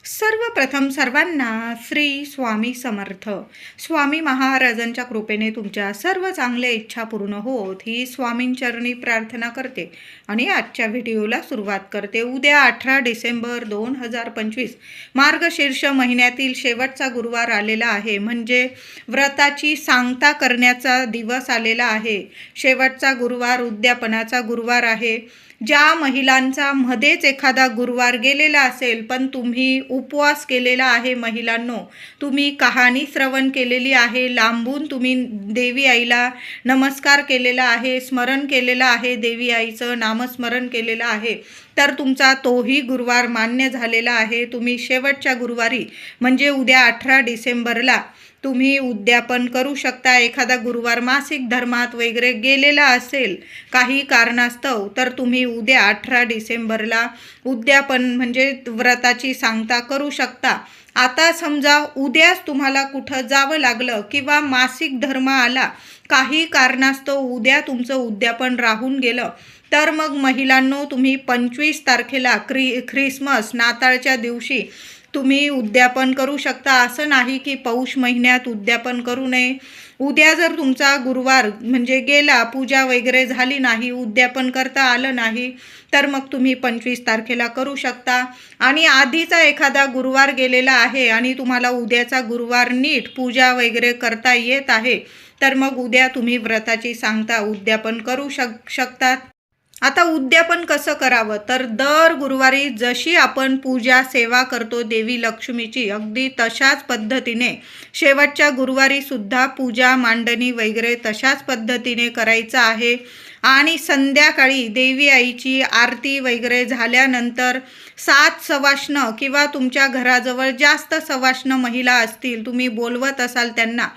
सर्वप्रथम सर्वांना श्री स्वामी समर्थ. स्वामी महाराजांच्या कृपेने तुमच्या सर्व चांगल्या इच्छा पूर्ण होत ही स्वामींचरणी प्रार्थना करते आणि आजच्या व्हिडिओला सुरुवात करते. उद्या 18 डिसेंबर 2025 मार्गशीर्ष महिन्यातील शेवटचा गुरुवार आलेला आहे. म्हणजे व्रताची सांगता करण्याचा दिवस आलेला आहे. शेवटचा गुरुवार उद्यापनाचा गुरुवार आहे. ज्या महिलांचा मध्येच एखादा गुरुवार गेलेला असेल पण तुम्ही उपवास केलेला आहे, महिलांनो तुम्ही कहाणी श्रवण केलेली आहे, लांबून तुम्ही देवी आईला नमस्कार केलेला आहे, स्मरण केलेलं आहे, देवी आईचं नामस्मरण केलेलं आहे, तर तुमचा तोही गुरुवार मान्य झालेला आहे. तुम्ही शेवटच्या गुरुवारी म्हणजे उद्या 18 डिसेंबरला तुम्ही उद्यापन करू शकता. एखादा गुरुवार मासिक धर्मात वगैरे गेलेला असेल काही कारणास्तव तर तुम्ही उद्या 18 डिसेंबरला उद्यापन म्हणजे व्रताची सांगता करू शकता. आता समजा उद्याच तुम्हाला कुठं जावं लागलं किंवा मासिक धर्म आला, काही कारणास्तव उद्या तुमचं उद्यापन राहून गेलं, तर मग महिलांनो तुम्ही 25 तारखेला ख्रिसमस नाताळच्या दिवशी तुम्ही उद्यापन करू शकता. असं नाही की पौष महिन्यात उद्यापन करू नये. उद्या जर तुमचा गुरुवार म्हणजे गेला, पूजा वगैरे झाली नाही, उद्यापन करता आलं नाही, तर मग तुम्ही 25 तारखेला करू शकता. आणि आधीचा एखादा गुरुवार गेलेला आहे आणि तुम्हाला उद्याचा गुरुवार नीट पूजा वगैरे करता येत आहे, तर मग उद्या तुम्ही व्रताची सांगता उद्यापन करू शकतात. आता उद्यापन कसं करावं, तर दर गुरुवारी जशी आपण पूजा सेवा करतो देवी लक्ष्मीची, अगदी तशाच पद्धतीने शेवटच्या गुरुवारी सुद्धा पूजा मांडणी वगैरे तशाच पद्धतीने करायचं आहे. आणि संध्याकाळी देवी आईची आरती वगैरे झाल्यानंतर 7 सवाष्ण किंवा तुमच्या घराजवळ जास्त सवाष्ण महिला असतील, तुम्ही बोलवत असाल त्यांना,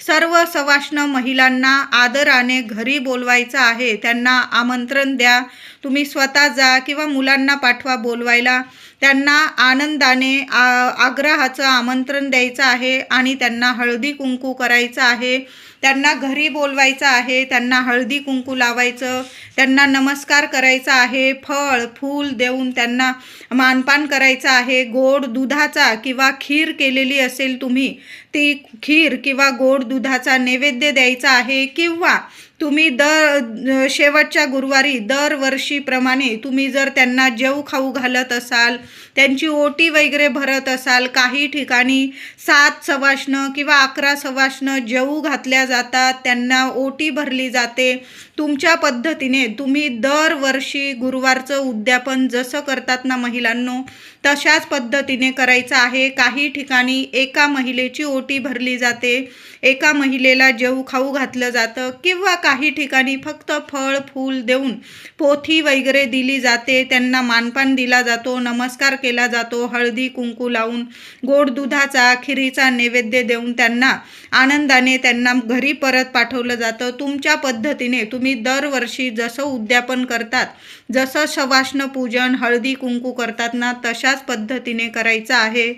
सर्व सवाष्ण महिलांना आदराने घरी बोलवायचं आहे. त्यांना आमंत्रण द्या. तुम्ही स्वतः जा किंवा मुलांना पाठवा बोलवायला. त्यांना आनंदाने आग्रहाचं आमंत्रण द्यायचं आहे आणि त्यांना हळदी कुंकू करायचं आहे. त्यांना घरी बोलवायचं आहे, त्यांना हळदी कुंकू लावायचं, त्यांना नमस्कार करायचा आहे, फळ फूल देऊन त्यांना मानपान करायचं आहे. गोड दुधाचा किंवा खीर केलेली असेल तुम्ही, ती खीर किंवा गोड दुधाचा नैवेद्य द्यायचा आहे. किंवा तुम्ही शेवटच्या गुरुवारी दरवर्षीप्रमाणे तुम्ही जर त्यांना जेव खाऊ घालत असाल, त्यांची ओटी वगैरे भरत असाल, काही ठिकाणी 7 सवाष्ण किंवा 11 सवाष्ण जेवू घातल्या जातात, त्यांना ओटी भरली जाते. तुमच्या पद्धतीने तुम्ही दरवर्षी गुरुवारचं उद्यापन जसं करतात ना महिलांनो, तशाच पद्धतीने करायचं आहे. काही ठिकाणी एका महिलेची ओटी भरली जाते, एका महिलेला जेवू खाऊ घातलं जातं, किंवा काही ठिकाणी फक्त फळ फूल देऊन पोथी वगैरे दिली जाते, त्यांना मानपान दिला जातो, नमस्कार केला जातो, हळदी कुंकू लावून गोड दुधाचा खिरीचा नैवेद्य देऊन त्यांना आनंदाने त्यांना घरी परत पाठवलं जातं. तुमच्या पद्धतीने तुम्ही दरवर्षी जसं उद्यापन करतात, जसं सवाष्ण पूजन हळदी कुंकू करतात ना, तशाच पद्धतीने करायचं आहे.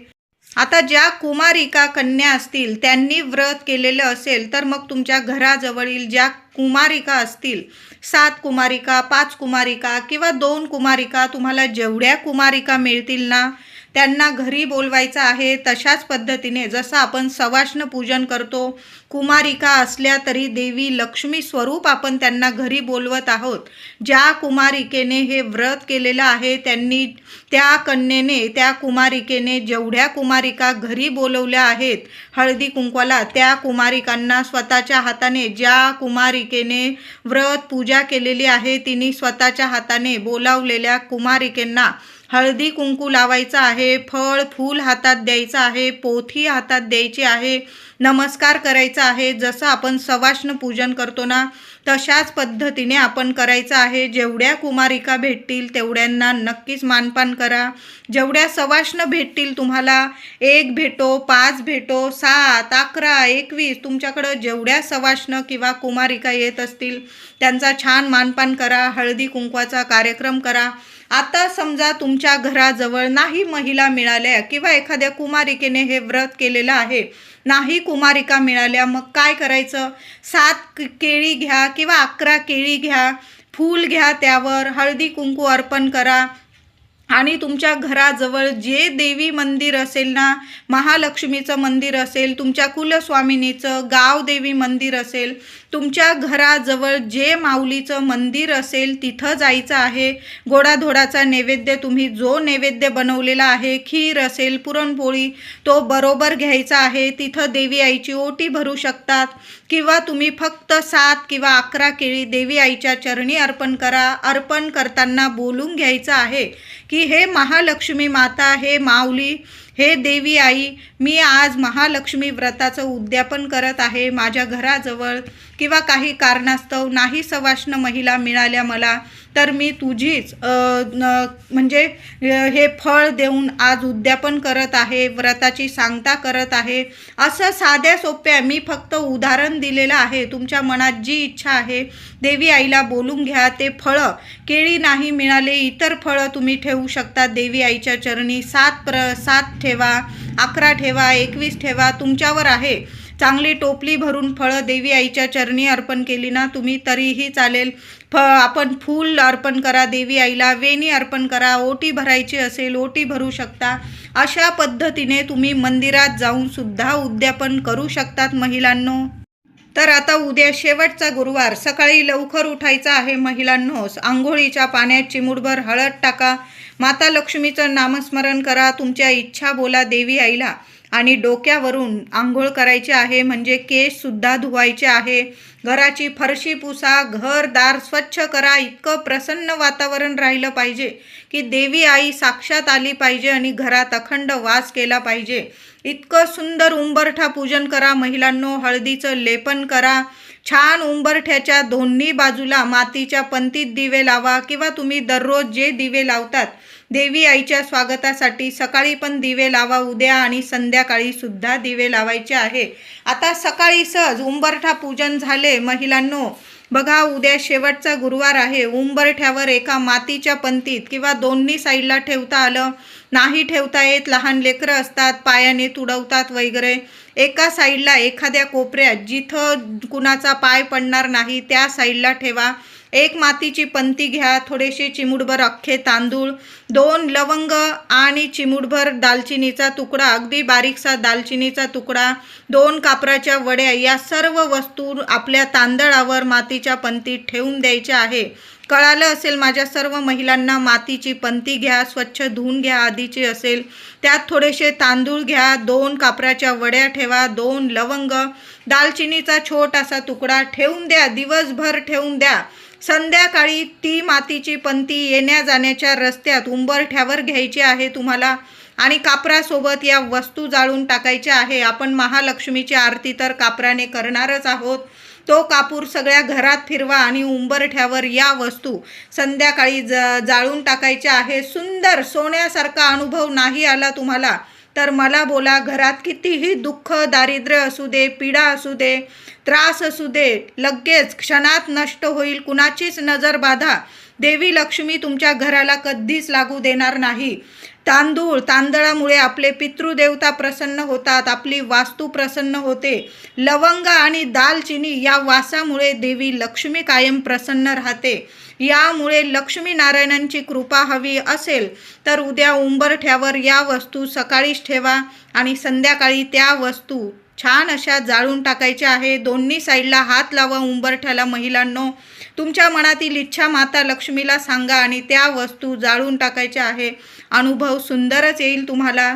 आता ज्या कुमारिका कन्या असतील, त्यांनी व्रत केलेलं असेल, तर मग तुमच्या घराजवळील ज्या कुमारिका असतील, 7 कुमारिका 5 कुमारिका किंवा 2 कुमारिका, तुम्हाला जेवढ्या कुमारिका मिळतील ना, त्यांना घरी बोलवायचं आहे. तशाच पद्धतीने जसं आपण सवाष्ण पूजन करतो, कुमारिका असल्या तरी देवी लक्ष्मी स्वरूप आपण त्यांना घरी बोलवत आहोत. ज्या कुमारिकेने हे व्रत केलेलं आहे, त्यांनी त्या कन्येने त्या कुमारिकेने जेवढ्या कुमारिका घरी बोलवल्या आहेत हळदी कुंकवाला, त्या कुमारिकांना स्वतःच्या हाताने, ज्या कुमारिकेने व्रत पूजा केलेली आहे तिने स्वतःच्या हाताने बोलावलेल्या कुमारिकेंना हळदी कुंकू लावायचं आहे, फळ फूल हातात द्यायचं आहे, पोथी हातात द्यायची आहे, नमस्कार करायचा आहे. जसं आपण सवाष्ण पूजन करतो ना, तशाच पद्धतीने आपण करायचं आहे. जेवढ्या कुमारिका भेटतील तेवढ्यांना नक्कीच मानपान करा. जेवढ्या सवाष्ण भेटतील तुम्हाला, 1 भेटो 5 भेटो 7 11 21, तुमच्याकडं जेवढ्या सवाष्ण किंवा कुमारिका येत असतील त्यांचा छान मानपान करा, हळदी कुंकवाचा कार्यक्रम करा. आता समजा तुमच्या घराजवळ नाही महिला मिळाल्या किंवा एखाद्या कुमारिकेने हे व्रत केलेलं आहे, नाही कुमारिका मिळाल्या, मग काय करायचं, 7 केळी घ्या किंवा 11 केळी घ्या, फूल घ्या, त्यावर हळदी कुंकू अर्पण करा. आणि तुमच्या घराजवळ जे देवी मंदिर असेल ना, महालक्ष्मीचं मंदिर असेल, तुमच्या कुलस्वामिनीचं गावदेवी मंदिर असेल, तुमच्या घराजवळ जे माऊलीचं मंदिर असेल तिथं जायचं आहे. गोडाधोडाचा नैवेद्य तुम्ही जो नैवेद्य बनवलेला आहे, खीर असेल, पुरणपोळी, तो बरोबर घ्यायचा आहे. तिथं देवी आईची ओटी भरू शकतात किंवा तुम्ही फक्त 7 किंवा 11 केळी देवी आईच्या चरणी अर्पण करा. अर्पण करताना बोलून घ्यायचं आहे की हे महालक्ष्मी माता, हे माऊली, हे देवी आई, मी आज महालक्ष्मी व्रताचं उद्यापन करत आहे. माझ्या घराजवळ किंवा काही कारणास्तव नाही सवाष्ण महिला मिळाल्या मला, तर मी तुझीच म्हणजे हे फळ देऊन आज उद्यापन करत आहे, व्रताची सांगता करत आहे. असं साध्या सोप्या मी फक्त उदाहरण दिलेलं आहे. तुमच्या मनात जी इच्छा आहे देवी आईला बोलून घ्या. ते फळं, केळी नाही मिळाले इतर फळं तुम्ही ठेवू शकता देवी आईच्या चरणी. 7 ठेवा, 11 ठेवा, 21 ठेवा, तुमच्यावर आहे. चांगली टोपली भरून फळं देवी आईच्या चरणी अर्पण केली ना तुम्ही तरीही चालेल. आपण फूल अर्पण करा देवी आईला, वेणी अर्पण करा, ओटी भरायची असेल ओटी भरू शकता. अशा पद्धतीने तुम्ही मंदिरात जाऊन सुद्धा उद्यापन करू शकतात महिलांनो. तर आता उद्या शेवटचा गुरुवार, सकाळी लवकर उठायचं आहे महिलांनो. आंघोळीच्या पाण्यात चिमूटभर हळद टाका, माता लक्ष्मीचं नामस्मरण करा, तुमच्या इच्छा बोला देवी आईला आणि डोक्यावरून आंघोळ करायची आहे. म्हणजे केससुद्धा धुवायचे आहे. घराची फरशी पुसा, घर दार स्वच्छ करा. इतकं प्रसन्न वातावरण राहिलं पाहिजे की देवी आई साक्षात आली पाहिजे आणि घरात अखंड वास केला पाहिजे. इतकं सुंदर उंबरठा पूजन करा महिलांनो. हळदीचं लेपन करा. छान उंबरठ्याच्या दोन्ही बाजूला मातीच्या पंतीत दिवे लावा किंवा तुम्ही दररोज जे दिवे लावतात देवी आईच्या स्वागतासाठी सकाळी पण दिवे लावा उद्या आणि संध्याकाळी सुद्धा दिवे लावायचे आहे. आता सकाळी सहज उंबरठा पूजन झाले महिलांनो. बघा उद्या शेवटचा गुरुवार आहे. उंबरठ्यावर एका मातीच्या पंतीत किंवा दोन्ही साईडला ठेवता आलं नाही ठेवता येत, लहान लेकरं असतात पायाने तुडवतात वगैरे, एका साईडला एखाद्या कोपऱ्यात जिथं कुणाचा पाय पडणार नाही त्या साईडला ठेवा. एक मातीची पंती घ्या, थोडेसे चिमूटभर अख्खे तांदूळ, 2 लवंग आणि चिमूटभर दालचिनीचा तुकडा, अगदी बारीकसा दालचिनीचा तुकडा, 2 कापराच्या वड्या, या सर्व वस्तू आपल्या तांदळावर मातीच्या पंतीत ठेवून द्यायच्या आहे. कळालं असेल माझ्या सर्व महिलांना. मातीची पंती घ्या, स्वच्छ धुवून घ्या आधीची असेल, त्यात थोडेसे तांदूळ घ्या, 2 कापराच्या वड्या ठेवा, 2 लवंग, दालचिनीचा छोटासा तुकडा ठेवून द्या. दिवसभर ठेवून द्या. संध्याकाळी ती मातीची पंती येण्या जाण्याच्या रस्त्यात उंबरठ्यावर घ्यायची आहे तुम्हाला आणि कापरासोबत या वस्तू जाळून टाकायच्या आहे. आपण महालक्ष्मीची आरती तर कापराने करणारच आहोत. तो कापूर सगळ्या घरात फिरवा आणि उंबरठ्यावर या वस्तू संध्याकाळी जाळून टाकायच्या आहे. सुंदर सोन्यासारखा अनुभव नाही आला तुम्हाला तर मला बोला. घरात कितीही दुःख दारिद्र्य असू दे, पीडा असू दे, त्रास असू दे, लगेच क्षणात नष्ट होईल. कुणाचीच नजर बाधा देवी लक्ष्मी तुमच्या घराला कधीच लागू देणार नाही. तांदळामुळे आपले पितृदेवता प्रसन्न होतात, आपली वास्तू प्रसन्न होते. लवंग आणि दालचिनी या वासामुळे देवी लक्ष्मी कायम प्रसन्न राहते. यामुळे लक्ष्मी नारायणांची कृपा हवी असेल तर उद्या उंबरठ्यावर या वस्तू सकाळीच ठेवा आणि संध्याकाळी त्या वस्तू छान अशा जाळून टाकायच्या आहे. दोन्ही साईडला हात लावा उंबरठ्याला महिलांनो. तुमच्या मनातील इच्छा माता लक्ष्मीला सांगा आणि त्या वस्तू जाळून टाकायच्या आहे. अनुभव सुंदरच येईल तुम्हाला.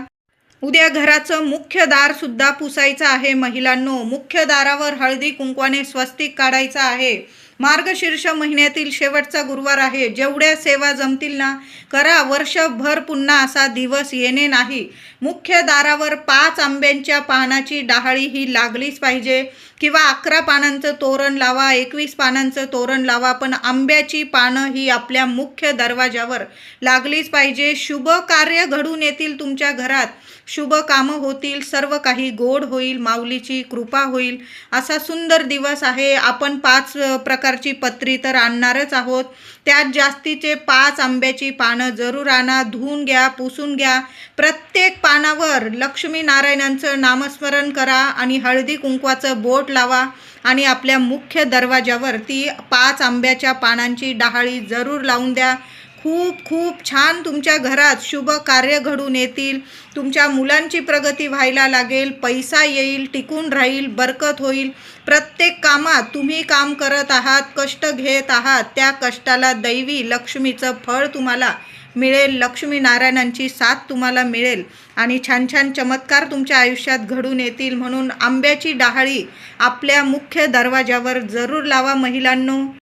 उद्या घराचं मुख्य दार सुद्धा पुसायचं आहे महिलांनो. मुख्य दारावर हळदी कुंकवाने स्वस्तिक काढायचं आहे. मार्गशीर्ष महिन्यातील शेवटचा गुरुवार आहे. जेवढ्या सेवा जमतील ना करा. वर्षभर पुन्हा असा दिवस येणे नाही. मुख्य दारावर 5 आंब्यांच्या पानाची डहाळी ही लागलीच पाहिजे किंवा 11 पानांचं तोरण लावा, 21 पानांचं तोरण लावा, पण आंब्याची पानं ही आपल्या मुख्य दरवाजावर लागलीच पाहिजे. शुभ कार्य घडून येतील तुमच्या घरात, शुभ कामं होतील, सर्व काही गोड होईल, माऊलीची कृपा होईल. असा सुंदर दिवस आहे. आपण 5 प्रकारची पत्री तर आणणारच आहोत. त्यात जास्तीचे 5 आंब्याची पानं जरूर आणा. धुवून घ्या, पुसून घ्या. प्रत्येक पानावर लक्ष्मी नारायणांचं नामस्मरण करा आणि हळदी कुंकवाचं बोट लावा आणि आपल्या मुख्य दरवाजावर ती 5 आंब्याच्या पानांची डहाळी जरूर लावून द्या. खूप खूप छान तुमच्या घरात शुभ कार्य घडून येतील. तुमच्या मुलांची प्रगती व्हायला लागेल, पैसा येईल, टिकून राहील, बरकत होईल. प्रत्येक कामात तुम्ही काम करत आहात, कष्ट घेत आहात, त्या कष्टाला दैवी लक्ष्मीचं फळ तुम्हाला मिळेल. लक्ष्मीनारायणांची साथ तुम्हाला मिळेल आणि छान छान चमत्कार तुमच्या आयुष्यात घडून येतील. म्हणून आंब्याची डहाळी आपल्या मुख्य दरवाजावर जरूर लावा महिलांनो.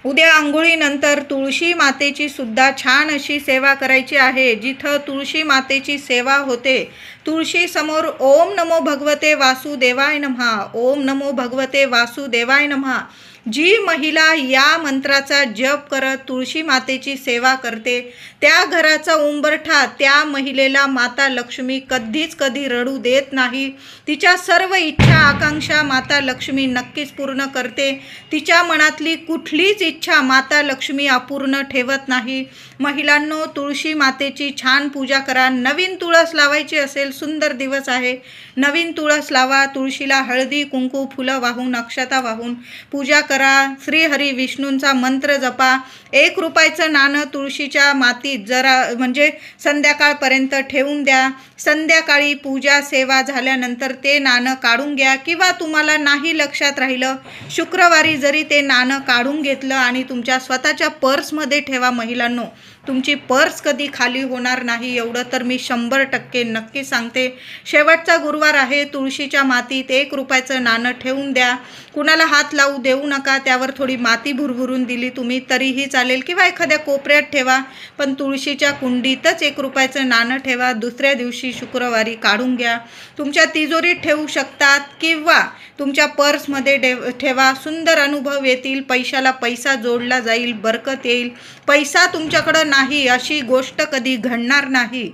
उद्या आंघोळीनंतर तुळशी मातेची सुद्धा छान अशी सेवा करायची आहे. जिथं तुळशी मातेची सेवा होते, तुळशी समोर ओम नमो भगवते वासुदेवाय नमः, ओम नमो भगवते वासुदेवाय नमः. जी महिला या मंत्राचा जप करत तुळशी मातेची सेवा करते, त्या घराचा उंबरठा त्या महिलेला माता लक्ष्मी कधीच कधी रडू देत नाही. तिच्या सर्व इच्छा आकांक्षा माता लक्ष्मी नक्कीच पूर्ण करते. तिच्या मनातली कुठलीच इच्छा माता लक्ष्मी अपूर्ण ठेवत नाही. महिलांनो, तुळशी मातेची छान पूजा करा. नवीन तुळस लावायची असेल, सुंदर दिवस आहे, नवीन तुळस लावा. तुळशीला हळदी कुंकू फुलं वाहून अक्षता वाहून पूजा करा. श्री हरी विष्णूंचा मंत्र जपा. 1 रुपयाचं नाणं तुळशीच्या मातीत जरा म्हणजे संध्याकाळपर्यंत ठेवून द्या. संध्याकाळी पूजा सेवा झाल्यानंतर ते नाणं काढून घ्या, किंवा तुम्हाला नाही लक्षात राहिलं, शुक्रवारी जरी ते नाणं काढून घेतलं आणि तुमच्या स्वतःच्या पर्समध्ये ठेवा. महिलांनो, तुमची पर्स कधी खाली होणार नाही, एवढं तर मी 100% नक्की सांगते. शेवटचा गुरुवार आहे, तुळशीच्या मातीत 1 रुपयाचं नाणं ठेवून द्या. कुणाला हात लावू देऊ नका. त्यावर थोडी माती भुरभुरून दिली तुम्ही तरीही चालेल, किंवा एखाद्या कोपऱ्यात ठेवा, पण तुळशीच्या कुंडीतच 1 रुपयाचं नाणं ठेवा. दुसऱ्या दिवशी शुक्रवारी काढून घ्या. तुमच्या तिजोरीत ठेवू शकतात किंवा तुमच्या पर्समध्ये ठेवा. सुंदर अनुभव येतील. पैशाला पैसा जोडला जाईल, बरकत येईल. पैसा तुमच्याकडं नाही अशी गोष्ट कधी घडणार नाही.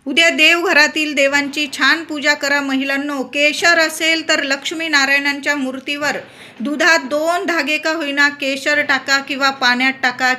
उद्या देवघरातील देवांची छान पूजा करा महिलांनो. केशर असेल तर लक्ष्मीनारायणांच्या मूर्तीवर दुधात 2 धागे का होईना केशर टाका किंवा पाण्यात टाका.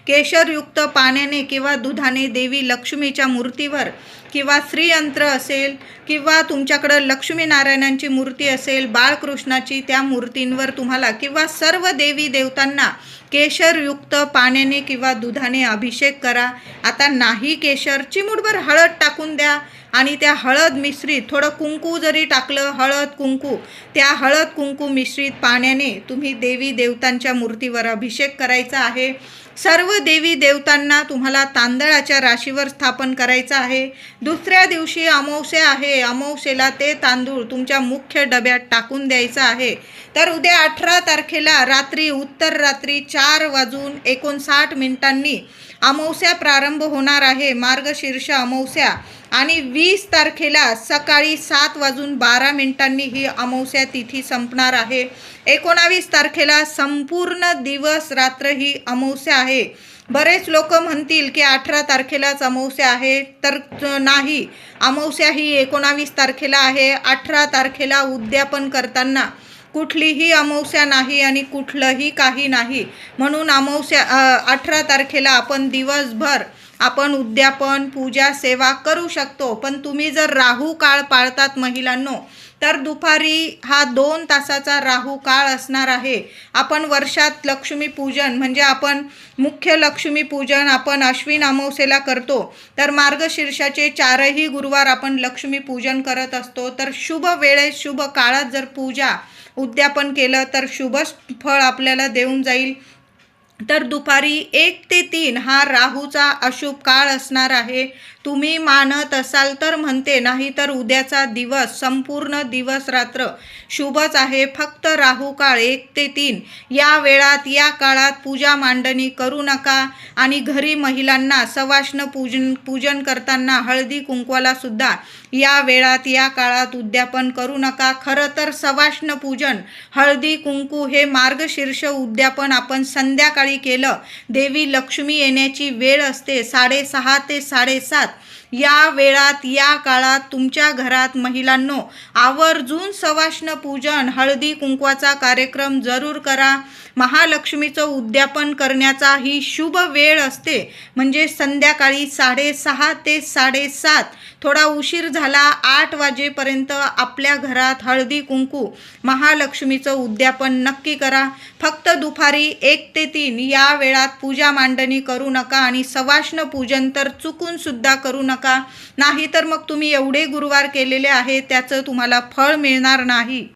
केशरयुक्त पाण्याने किंवा दुधाने देवी लक्ष्मीच्या मूर्तीवर, किंवा श्रीयंत्र असेल किंवा तुमच्याकडं लक्ष्मीनारायणांची मूर्ती असेल, बाळकृष्णाची, त्या मूर्तींवर तुम्हाला किंवा सर्व देवी देवतांना केशरयुक्त पाण्याने किंवा दुधाने अभिषेक करा. आता नाही केशर, चिमूटभर हळद टाकून द्या आणि त्या हळद मिश्रित थोडं कुंकू जरी टाकलं, हळद कुंकू, त्या हळद कुंकू मिश्रित पाण्याने तुम्ही देवी देवतांच्या मूर्तीवर अभिषेक करायचा आहे. सर्व देवी देवतांना तुम्हाला तांदळाच्या राशीवर स्थापन करायचं आहे. दुसऱ्या दिवशी अमावस्या आहे, अमावस्येला ते तांदूळ तुमच्या मुख्य डब्यात टाकून द्यायचं आहे. तर उद्या 18 तारखेला रात्री, उत्तर रात्री 4:59 अमावस्या प्रारंभ होणार आहे, मार्गशीर्ष अमावस्या. आणि 20 तारखेला सकाळी 7:12 ही अमावस्या तिथी संपणार आहे. 19 तारखेला संपूर्ण दिवस रात्र ही अमावस्या आहे. बरेच लोक म्हणतील की 18 तारखेलाच अमावस्या आहे, तर नाही, अमावस्या ही 19 तारखेला आहे. 18 तारखेला उद्यापन करताना कुठलीही अमावस्या नाही आणि कुठलंही काही नाही. म्हणून 18 तारखेला आपण दिवसभर आपण उद्यापन पूजा सेवा करू शकतो. पण तुम्ही जर राहू काळ पाळतात महिलांनो, तर दुपारी हा 2 तासाचा राहू काळ असणार आहे. आपण वर्षात लक्ष्मीपूजन म्हणजे आपण मुख्य लक्ष्मीपूजन आपण अश्विन अमावस्येला करतो, तर मार्गशीर्षाचे 4ही गुरुवार आपण लक्ष्मीपूजन करत असतो. तर शुभ वेळेत शुभ काळात जर पूजा उद्यापन केलं तर शुभ फळ आपल्याला देऊन जाईल. तर दुपारी 1 ते 3 हा राहूचा अशुभ काळ असणार आहे. तुम्ही मानत असाल तर म्हणते, नाही तर उद्याचा दिवस संपूर्ण दिवस रात्र शुभच आहे. फक्त राहू काळ 1 ते 3 या वेळात, या काळात पूजा मांडणी करू नका. आणि घरी महिलांना सवाष्ण पूजन करताना हळदी कुंकवाला सुद्धा या वेळात, या काळात उद्यापन करू नका. खरं तर सवाष्ण पूजन, हळदी कुंकू हे मार्गशीर्ष उद्यापन आपण संध्याकाळी केलं. देवी लक्ष्मी येण्याची वेळ असते 6:30 ते 7:30 या वेळात या काळात तुमच्या घरात महिलांनो आवर्जून सवाष्ण पूजन हळदी कुंकवाचा कार्यक्रम जरूर करा. महालक्ष्मीचं उद्यापन करण्याचा ही शुभ वेळ असते, म्हणजे संध्याकाळी 6:30 ते 7:30. थोडा उशीर झाला 8 वाजेपर्यंत आपल्या घरात हळदी कुंकू महालक्ष्मीचं उद्यापन नक्की करा. फक्त दुपारी 1 ते 3 या वेळात पूजा मांडणी करू नका आणि सवाष्ण पूजन तर चुकून सुद्धा करू नका, नाहीतर मग तुम्ही एवढे गुरुवार केलेले आहे त्याचं तुम्हाला फळ मिळणार नाही.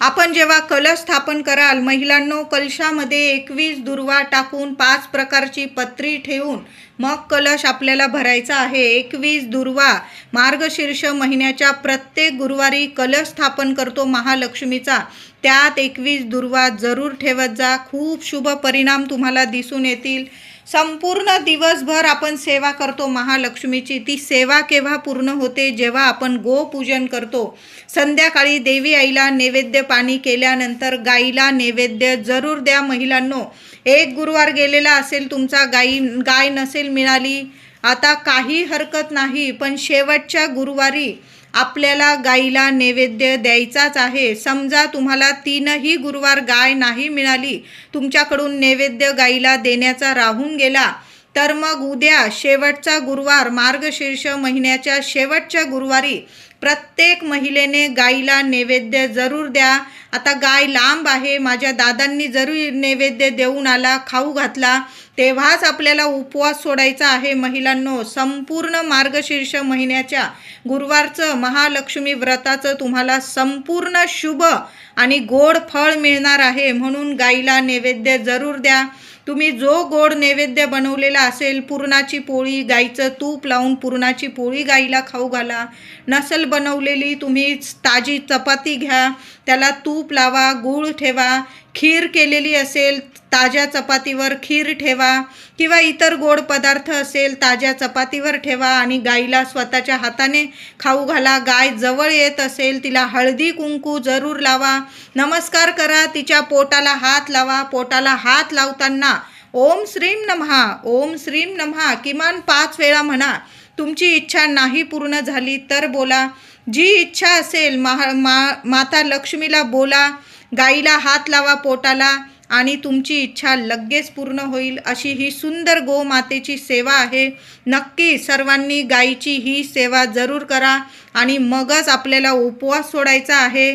आपण जेव्हा कलश स्थापन कराल महिलांनो, कलशामध्ये 21 दुर्वा टाकून 5 प्रकारची पत्री ठेवून मग कलश आपल्याला भरायचा आहे. 21 दुर्वा मार्गशीर्ष महिन्याच्या प्रत्येक गुरुवारी कलश स्थापन करतो महालक्ष्मीचा, त्यात 21 दुर्वा जरूर ठेवत जा. खूप शुभ परिणाम तुम्हाला दिसून येतील. संपूर्ण दिवसभर आपण सेवा करतो महालक्ष्मीची. ती सेवा केव्हा पूर्ण होते? जेव्हा आपण गोपूजन करतो. संध्याकाळी देवी आईला नैवेद्य पाणी केल्यानंतर गाईला नैवेद्य जरूर द्या महिलांनो. एक गुरुवार गेलेला असेल तुमचा, गाय नसेल मिळाली, आता काही हरकत नाही, पण शेवटच्या गुरुवारी आपल्याला गाईला नैवेद्य द्यायचाच आहे. समजा तुम्हाला 3ही गुरुवार गाय नाही मिळाली, तुमच्याकडून नैवेद्य गाईला देण्याचा राहून गेला, तर मग उद्या शेवटचा गुरुवार मार्गशीर्ष महिन्याच्या शेवटच्या गुरुवारी प्रत्येक महिलेने गाईला नैवेद्य जरूर द्या. आता गाय लांब आहे, माझ्या दादांनी जरूर नैवेद्य देऊन आला, खाऊ घातला, तेव्हाच आपल्याला उपवास सोडायचा आहे महिलांनो. संपूर्ण मार्गशीर्ष महिन्याच्या गुरुवारचं महालक्ष्मी व्रताचं तुम्हाला संपूर्ण शुभ आणि गोड फळ मिळणार आहे, म्हणून गाईला नैवेद्य जरूर द्या. तुम्ही जो गोड नैवेद्य बनवलेला असेल, पुरणाची पोळी, गाईचं तूप लावून पुरणाची पोळी गाईला खाऊ घाला. नसल बनवलेली तुम्ही ताजी चपाती घ्या, त्याला तूप लावा, गूळ ठेवा. खीर केलेली असेल ताज्या चपातीवर खीर ठेवा, किंवा इतर गोड पदार्थ असेल ताज्या चपातीवर ठेवा आणि गाईला स्वतःच्या हाताने खाऊ घाला. गाय जवळ येत असेल तिला हळदी कुंकू जरूर लावा, नमस्कार करा, तिच्या पोटाला हात लावा. पोटाला हात लावताना ओम श्रीम नमः, ओम श्रीम नमः किमान 5 वेळा म्हणा. तुमची इच्छा नाही पूर्ण झाली तर बोला, जी इच्छा असेल माता लक्ष्मीला बोला, गाईला हात लावा पोटाला आणि तुमची इच्छा लगेच पूर्ण होईल. अशी ही सुंदर गोमातेची सेवा आहे. नक्की सर्वांनी गाईची ही सेवा जरूर करा आणि मगच आपल्याला उपवास सोडायचा आहे.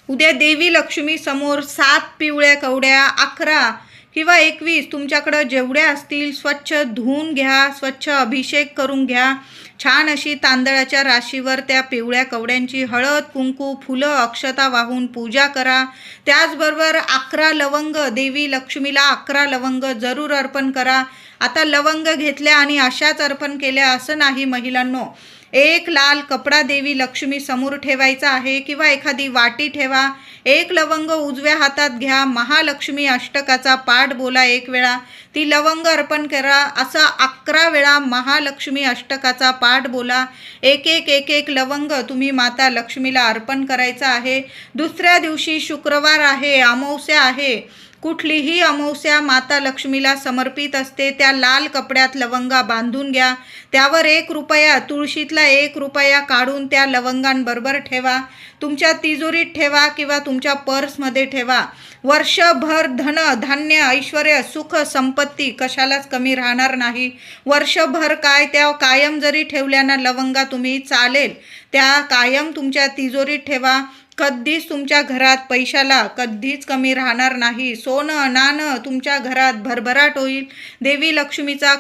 उद्या देवी लक्ष्मी समोर 7 पिवळ्या कवड्या, 11 किंवा 21 तुमच्याकडं जेवढ्या असतील स्वच्छ धुवून घ्या, स्वच्छ अभिषेक करून घ्या. छान अशी तांदळाच्या राशीवर त्या पिवळ्या कवड्यांची हळद कुंकू फुलं अक्षता वाहून पूजा करा. त्याचबरोबर 11 लवंग, देवी लक्ष्मीला 11 लवंग जरूर अर्पण करा. आता लवंग घेतल्या आणि अशाच अर्पण केल्या असं नाही महिलांनो. एक लाल कपडा देवी लक्ष्मी समोर ठेवायचा आहे किंवा एखादी वाटी ठेवा. 1 लवंग उजव्या हातात घ्या, महालक्ष्मी अष्टकाचा पाठ बोला 1 वेळा, ती लवंग अर्पण करा. असं 11 वेळा महालक्ष्मी अष्टकाचा पाठ बोला. एक लवंग तुम्ही माता लक्ष्मीला अर्पण करायचं आहे. दुसऱ्या दिवशी शुक्रवार आहे, अमावस्या आहे, कुठलीही अमावस्या माता लक्ष्मीला समर्पित असते. त्या लाल कपड्यात लवंगा बांधून घ्या, त्यावर 1 रुपया, तुळशीतला 1 रुपया काढून त्या लवंगांबरोबर ठेवा. तुमच्या तिजोरीत ठेवा किंवा तुमच्या पर्समध्ये ठेवा. वर्षभर धन धान्य ऐश्वर सुख संपत्ती कशालाच कमी राहणार नाही. वर्षभर काय, त्या कायम जरी ठेवल्या ना लवंगा तुम्ही चालेल, त्या कायम तुमच्या तिजोरीत ठेवा. कधीच तुमच्या घरात पैशाला कधीच कमी राहणार नाही. सोनं नाणं तुमच्या घरात भरभराट होईल. देवी लक्ष्मीचा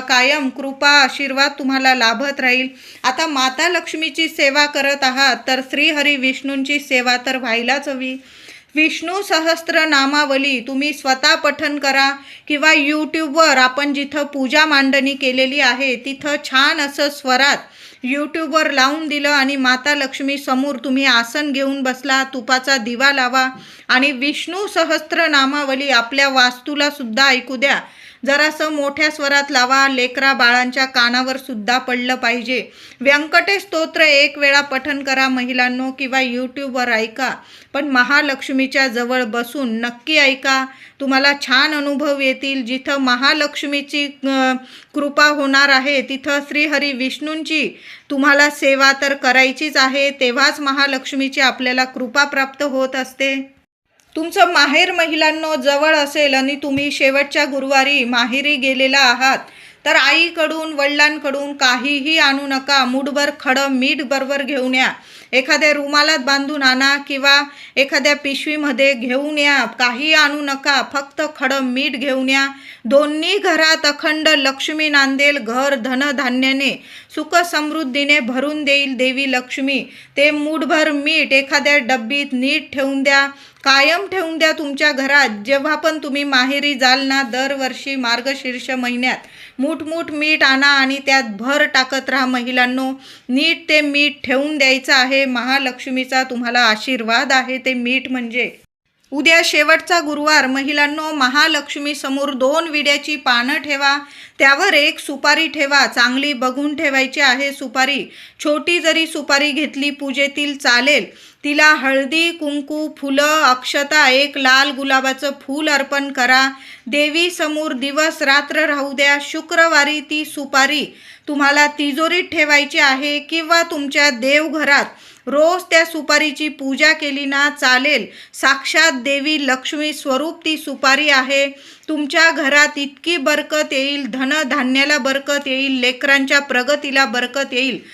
कायम कृपा आशीर्वाद तुम्हाला लाभत राहील. आता माता लक्ष्मीची सेवा करत आहात तर श्रीहरी विष्णूंची सेवा तर व्हायलाच हवी. विष्णू सहस्त्र नामावली तुम्ही स्वतः पठण करा किंवा यूट्यूबवर आपण जिथं पूजा मांडणी केलेली आहे तिथं छान असं स्वरात यूट्यूबवर लावून दिलं आणि माता लक्ष्मी समोर तुम्ही आसन घेऊन बसला, तुपाचा दिवा लावा आणि विष्णू सहस्त्र नामावली आपल्या वास्तूला सुद्धा ऐकू द्या. जरासं मोठ्या स्वरात लावा. लेकरा बाळांच्या कानावर सुद्धा पडलं पाहिजे. व्यंकटेश स्तोत्र 1 वेळा पठण करा महिलांनो, किंवा यूट्यूबवर ऐका, पण महालक्ष्मीच्या जवळ बसून नक्की ऐका. तुम्हाला छान अनुभव येतील. जिथं महालक्ष्मीची कृपा होणार आहे तिथं श्रीहरी विष्णूंची तुम्हाला सेवा तर करायचीच आहे. तेव्हाच महालक्ष्मीची आपल्याला कृपा प्राप्त होत असते. तुमचं माहेर महिलांनो जवळ असेल आणि तुम्ही शेवटच्या गुरुवारी माहेरी गेलेला आहात, तर आईकडून वडिलांकडून काहीही आणू नका. मूठभर खडं मीठ बरोबर घेऊन या. एखाद्या रुमालात बांधून आणा किंवा एखाद्या पिशवीमध्ये घेऊन या. काही आणू नका, फक्त खडं मीठ घेऊन या. दोन्ही घरात अखंड लक्ष्मी नांदेल. घर धनधान्याने सुख समृद्धीने भरून देईल देवी लक्ष्मी. ते मूठभर मीठ एखाद्या डब्बीत नीट ठेवून द्या. कायम ठेवून द्या तुमच्या घरात. जेव्हा पण तुम्ही माहेरी जाल ना, दरवर्षी मार्गशीर्ष महिन्यात मूठ मीठ आणा आणि त्यात भर टाकत राहा महिलांनो. नीट ते मीठ ठेवून द्यायचं आहे. महालक्ष्मीचा तुम्हाला आशीर्वाद आहे ते मीठ म्हणजे. उद्या शेवटचा गुरुवार महिलांनो, महालक्ष्मी समोर 2 विड्याची पानं ठेवा. त्यावर 1 सुपारी ठेवा. चांगली बघून ठेवायची आहे सुपारी. छोटी जरी सुपारी घेतली पूजेतील चालेल. तिला हळदी कुंकू फुलं अक्षता 1 लाल गुलाबाचं फूल अर्पण करा. देवी समोर दिवस रात्र राहू द्या. शुक्रवारी ती सुपारी तुम्हाला तिजोरीत ठेवायची आहे किंवा तुमच्या देवघरात रोज त्या सुपारीची पूजा केली ना चालेल. साक्षात देवी लक्ष्मी स्वरूप ती सुपारी आहे. तुमच्या घरात इतकी बरकत येईल, धनधान्याला बरकत येईल, लेकरांच्या प्रगतीला बरकत येईल.